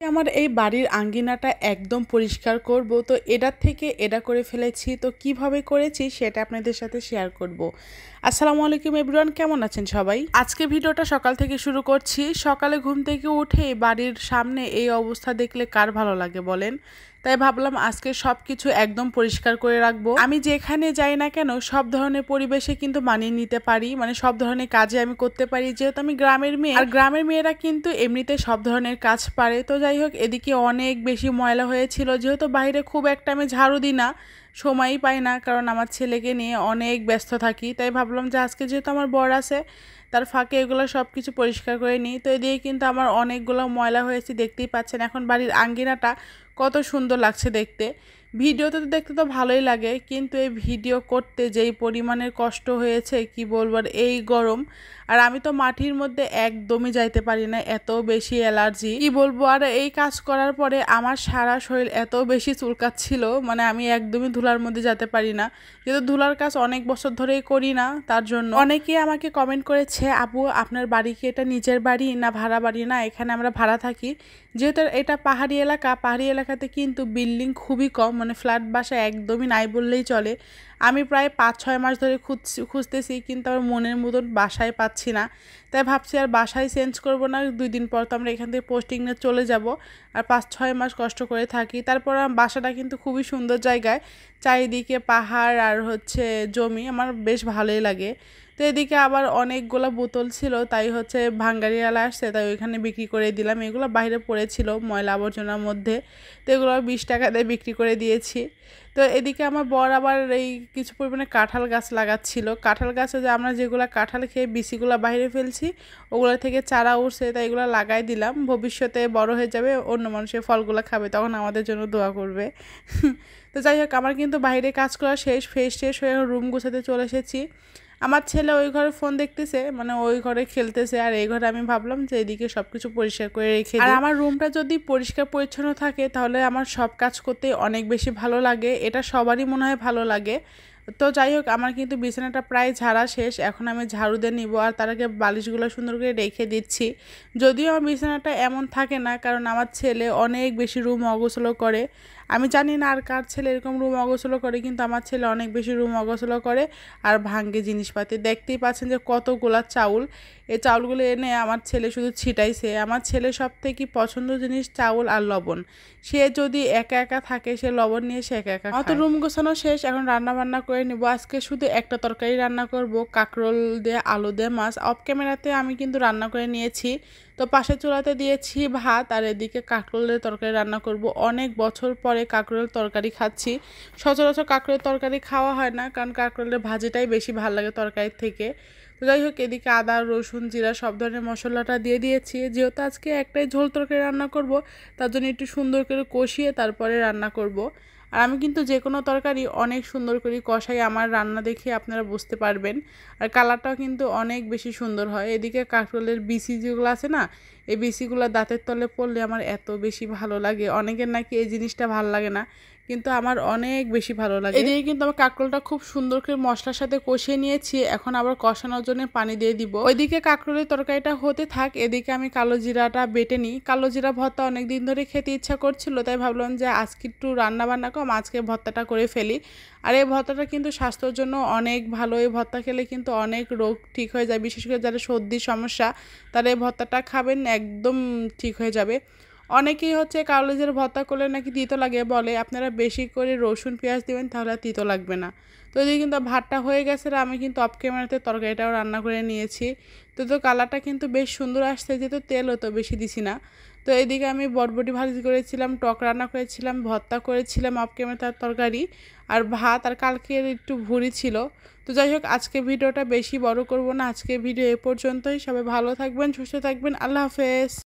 আমার এই বাড়ির আঙ্গিনাটা একদম পরিষ্কার করব, তো এটার থেকে এটা করে ফেলেছি। তো কিভাবে করেছি সেটা আপনাদের সাথে শেয়ার করব। আসসালামু আলাইকুম এভরিওয়ান, কেমন আছেন সবাই? আজকে ভিডিওটা সকাল থেকে শুরু করছি। সকালে ঘুম থেকে উঠে বাড়ির সামনে এই অবস্থা দেখলে কার ভালো লাগে বলেন? তাই ভাবলাম আজকে সব কিছু একদম পরিষ্কার করে রাখবো। আমি যেখানে যাই না কেন সব ধরনের পরিবেশে কিন্তু মানিয়ে নিতে পারি, মানে সব ধরনের কাজে আমি করতে পারি, যেহেতু আমি গ্রামের মেয়ে। আর গ্রামের মেয়েরা কিন্তু এমনিতে সব ধরনের কাজ পারে। তো যাই হোক, এদিকে অনেক বেশি ময়লা হয়েছিল, যেহেতু বাইরে খুব একটা আমি ঝাড়ু দিই না, সময়ই পাই না, কারণ আমার ছেলেকে নিয়ে অনেক ব্যস্ত থাকি। তাই ভাবলাম যে আজকে যেহেতু আমার বর আছে, তার ফাঁকে এগুলো সব কিছু পরিষ্কার করে নিই। তো এদিকে কিন্তু আমার অনেকগুলো ময়লা হয়েছে, দেখতেই পাচ্ছেন। এখন বাড়ির আঙ্গিনাটা কত সুন্দর লাগছে দেখতে। ভিডিওতে তো দেখতে তো ভালোই লাগে, কিন্তু এই ভিডিও করতে যেই পরিমাণের কষ্ট হয়েছে কি বলবো। আর এই গরম, আর আমি তো মাটির মধ্যে একদমই যাইতে পারি না, এত বেশি অ্যালার্জি কি বলবো। আর এই কাজ করার পরে আমার সারা শরীর এত বেশি চুলকাচ্ছিল, মানে আমি একদমই ধুলার মধ্যে যেতে পারি না, যেহেতু ধুলার কাজ অনেক বছর ধরেই করি না। তার জন্য অনেকেই আমাকে কমেন্ট করেছে, আপু আপনার বাড়ি কি এটা নিজের বাড়ি না ভাড়া বাড়ি? না, এখানে আমরা ভাড়া থাকি। যেহেতু এটা পাহাড়ি এলাকা, পাহাড়ি এলাকাতে কিন্তু বিল্ডিং খুবই কম, মানে ফ্ল্যাট বাসা একদমই নাই বললেই চলে। আমি প্রায় 5-6 মাস ধরে খুঁজতেছি, কিন্তু আমার মনের মতন বাসায় পাচ্ছি না। তাই ভাবছি আর বাসায় চেঞ্জ করব না, 2 দিন পর তো আমরা এখান থেকে পোস্টিং নিয়ে চলে যাব। আর 5-6 মাস কষ্ট করে থাকি, তারপর বাসাটা কিন্তু খুবই সুন্দর জায়গায়, চারিদিকে পাহাড় আর হচ্ছে জমি, আমার বেশ ভালোই লাগে। তো এদিকে আবার অনেকগুলো বোতল ছিল, তাই হচ্ছে ভাঙ্গারিওয়ালা আসছে, তাই ওইখানে বিক্রি করে দিলাম। এগুলো বাইরে পড়েছিল ময়লা আবর্জনার মধ্যে, তো এগুলো 20 টাকা দিয়ে বিক্রি করে দিয়েছি। তো এদিকে আমার বর আবার এই কিছু পরিমাণে কাঁঠাল গাছ লাগাচ্ছিল। কাঁঠাল গাছে যে আমরা যেগুলো কাঁঠাল খেয়ে বিচিগুলো বাইরে ফেলছি, ওগুলো থেকে চারা উঠছে, তাই এগুলো লাগাই দিলাম। ভবিষ্যতে বড় হয়ে যাবে, অন্য মানুষের ফলগুলো খাবে, তখন আমাদের জন্য দোয়া করবে। তো যাই হোক, আমার কিন্তু বাইরে কাজ করা শেষ, ফ্রেশ হয়ে রুম গুছাতে চলে এসেছি। আমার ছেলে ওই ঘরে ফোন দেখতেছে, মানে ওই ঘরে খেলতেছে, আর এই ঘরে আমি ভাবলাম যে এদিকে সব কিছু পরিষ্কার করে রেখে দিই। আর আমার রুমটা যদি পরিষ্কার পরিচ্ছন্ন থাকে তাহলে আমার সব কাজ করতে অনেক বেশি ভালো লাগে, এটা সবারই মনে হয় ভালো লাগে। তো যাই হোক, আমার কিন্তু বিছানাটা প্রায় ঝাড়া শেষ, এখন আমি ঝাড়ু দিয়ে নিব, আর তার আগে বালিশগুলো সুন্দর করে রেখে দিচ্ছি। যদিও আমার বিছানাটা এমন থাকে না, কারণ আমার ছেলে অনেক বেশি রুম অগোছলো করে। আমি জানি না আর কার ছেলে এরকম রুম অগোছলো করে, কিন্তু আমার ছেলে অনেক বেশি রুম অগোছলো করে আর ভাঙ্গে জিনিসপাতি। দেখতেই পাচ্ছেন যে কতগুলা চাউল, এই চাউলগুলো এনে আমার ছেলে শুধু ছিটাইছে। আমার ছেলে সব থেকে পছন্দ জিনিস চাউল আর লবণ। সে যদি একা একা থাকে, সে লবণ নিয়ে সে একা একা খায়। অত রুম গোছানো শেষ, এখন রান্না বান্না করে নিব। আজকে শুধু একটা তরকারি রান্না করব, কাঁকরোল দিয়ে আলু দিয়ে মাছ। অফ ক্যামেরাতে আমি কিন্তু রান্না করে নিয়েছি। তো পাশে চুলাতে দিয়েছি ভাত, আর এদিকে কাঁকরোলের তরকারি রান্না করব। অনেক বছর পরে কাঁকরোলের তরকারি খাচ্ছি। সচরাচর কাঁকরোলের তরকারি খাওয়া হয় না, কারণ কাঁকরোলের ভাজিটাই বেশি ভালো লাগে তরকারির থেকে। তো যাই হোক, এদিকে আদা রসুন জিরা সব ধরনের মশলাটা দিয়ে দিয়েছি। যেহেতু আজকে একটাই ঝোল তরকারি রান্না করব, তার জন্য একটু সুন্দর করে কষিয়ে তারপরে রান্না করব। আর আমি কিন্তু যে কোনো তরকারি অনেক সুন্দর করে কষাই, আমার রান্না দেখে আপনারা বুঝতে পারবেন। আর কালারটাও কিন্তু অনেক বেশি সুন্দর হয়। এদিকে কাঁকরোলের বিচি যেগুলো আছে না, এই বিচিগুলো দাঁতের তলে পড়লে আমার এত বেশি ভালো লাগে। অনেকের নাকি এই জিনিসটা ভালো লাগে না, কিন্তু আমার অনেক বেশি ভালো লাগে। এদিকে কিন্তু আমার কাঁকরোলটা খুব সুন্দর করে মশলার সাথে কষিয়ে নিয়েছি, এখন আবার কষানোর জন্য পানি দিয়ে দিব। ওইদিকে কাঁকরোলের তরকারিটা হতে থাক, এদিকে আমি কালো জিরাটা বেটে নিই। কালো জিরা ভর্তা অনেক দিন ধরে খেতে ইচ্ছা করছিল, তাই ভাবলাম যে আজকে একটু রান্না বান্না কম, আজকে ভর্তাটা করে ফেলি। আর এই ভর্তাটা কিন্তু স্বাস্থ্যের জন্য অনেক ভালো। এই ভর্তা খেলে কিন্তু অনেক রোগ ঠিক হয়ে যায়, বিশেষ করে যারা সর্দির সমস্যা, তারা এই ভর্তাটা খাবেন, একদম ঠিক হয়ে যাবে। অনেকেই হচ্ছে কালো জিরার ভর্তা করলে নাকি তিতো লাগে বলে, আপনারা বেশি করে রসুন পেঁয়াজ দিবেন, তাহলে আর তিতো লাগবে না। তো এদিকে কিন্তু ভাতটা হয়ে গেছে, আর আমি কিন্তু অফ ক্যামেরাতে তরকারিটাও রান্না করে নিয়েছি। তো কালারটা কিন্তু বেশ সুন্দর আসছে, যেহেতু তেলও তো বেশি দিছি না। তো এদিকে আমি বটবটি ভাজি করেছিলাম, টক রান্না করেছিলাম, ভর্তা করেছিলাম অফ ক্যামেরার তরকারি, আর ভাত, আর কালকের একটু ভুড়ি ছিল। তো যাই হোক, আজকে ভিডিওটা বেশি বড় করব না, আজকে ভিডিও এ পর্যন্তই। সবাই ভালো থাকবেন, সুস্থ থাকবেন, আল্লাহ হাফেজ।